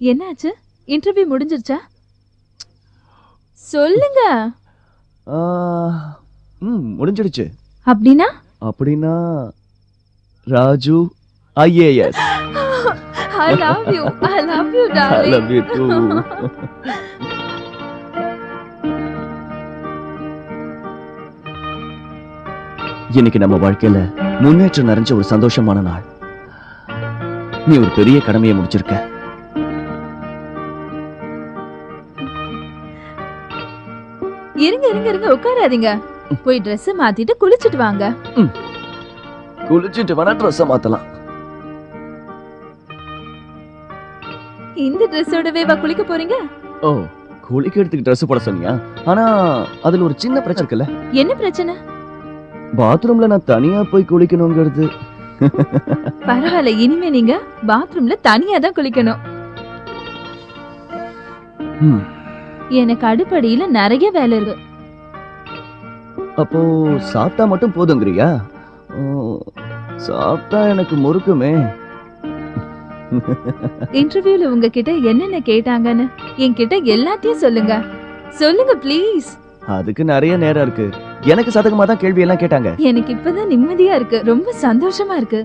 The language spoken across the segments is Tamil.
என்னாச்சு? இன்டர்வியூ முடிஞ்சிருச்சா? சொல்லுங்க. முடிஞ்சிடுச்சு. அப்படின்னா? அப்படின்னா Raju IAS. I love you. I love you, I darling. love you too. இன்னைக்கு நம்ம வாழ்க்கையில முன்னேற்றம் நிறைஞ்ச ஒரு சந்தோஷமான நாள். நீ ஒரு பெரிய கடமையை முடிச்சிருக்க. இருங்க இருங்க இருங்க, உட்காராதீங்க. போய் Dress மாத்திட்டு குளிச்சிட்டு வாங்க. குளிச்சிட்டு வேணா ட்ரெஸ் மாத்தலாம். இந்த Dressோடவே வா குளிக்க போறீங்க? ஓ, குளிக்கிறதுக்கு ட்ரெஸ் போட சொன்னியா? ஆனா அதுல ஒரு சின்ன பிரச்சனை இருக்குல்ல. என்ன பிரச்சனை? பாத்ரூம்ல நான் தனியா போய் குளிக்கணுங்கிறது. பரவாயில்ல, இனிமே நீங்க பாத்ரூம்ல தனியா தான் குளிக்கணும். எனக்கு அடுப்படியில நிறைய வேலை இருக்கு. அப்போ சாப்பிட்டா மட்டும் போதுங்கிறியா? சாப்பிட்டா எனக்கு முறுக்குமே. இன்டர்வியூல உங்ககிட்ட என்னென்ன கேட்டாங்கன்னு என்கிட்ட எல்லாத்தையும் சொல்லுங்க. சொல்லுங்க ப்ளீஸ். அதுக்கு நிறைய நேரம் இருக்கு. எனக்கு சதகமா தான் கேள்வி எல்லாம் கேட்டாங்க. எனக்கு இப்பதான் நிம்மதியா இருக்கு, ரொம்ப சந்தோஷமா இருக்கு.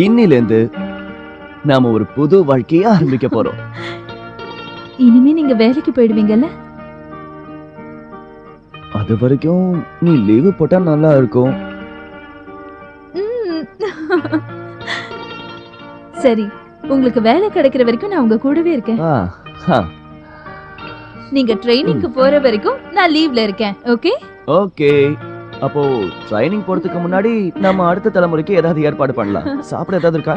இன்னில இருந்து நாம ஒரு புது வாழ்க்கையை ஆரம்பிக்க போறோம். இனிமே நீங்க வேலைக்கு போயிடுவீங்கல்ல? அது வரைக்கும் நீ லீவு போட்டா நல்லா இருக்கும். சரி, உங்களுக்கு வேலை கிடைக்கிற வரைக்கும் நான் உங்க கூடவே இருக்கேன். நீங்க ட்ரைனிங்க்கு போற வரைக்கும் நான் லீவ்ல இருக்கேன். ஓகே? ஓகே. அப்போ ட்ரைனிங் போறதுக்கு முன்னாடி நம்ம அடுத்த தலைமுறைக்கு ஏதாவது ஏற்பாடு பண்ணலாம். சாப்பிட ஏதாவது இருக்கா?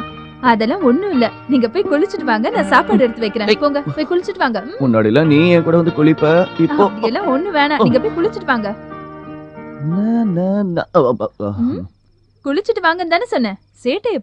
அதெல்லாம் ஒண்ணும் இல்ல. நீங்க போய் குளிச்சிட்டு வாங்க, நான் சாப்பாடு எடுத்து வைக்கிறேன். போங்க, போய் குளிச்சிட்டு வாங்க. முன்னாடிலாம் நீ என் கூட வந்து குளிப்ப. இப்போ எல்லாம் ஒண்ணு வேணாம். நீங்க போய் குளிச்சிட்டு வாங்க. குளிச்சிட்டு வாங்கன்னு தானே சொன்னேன். சேட்டையை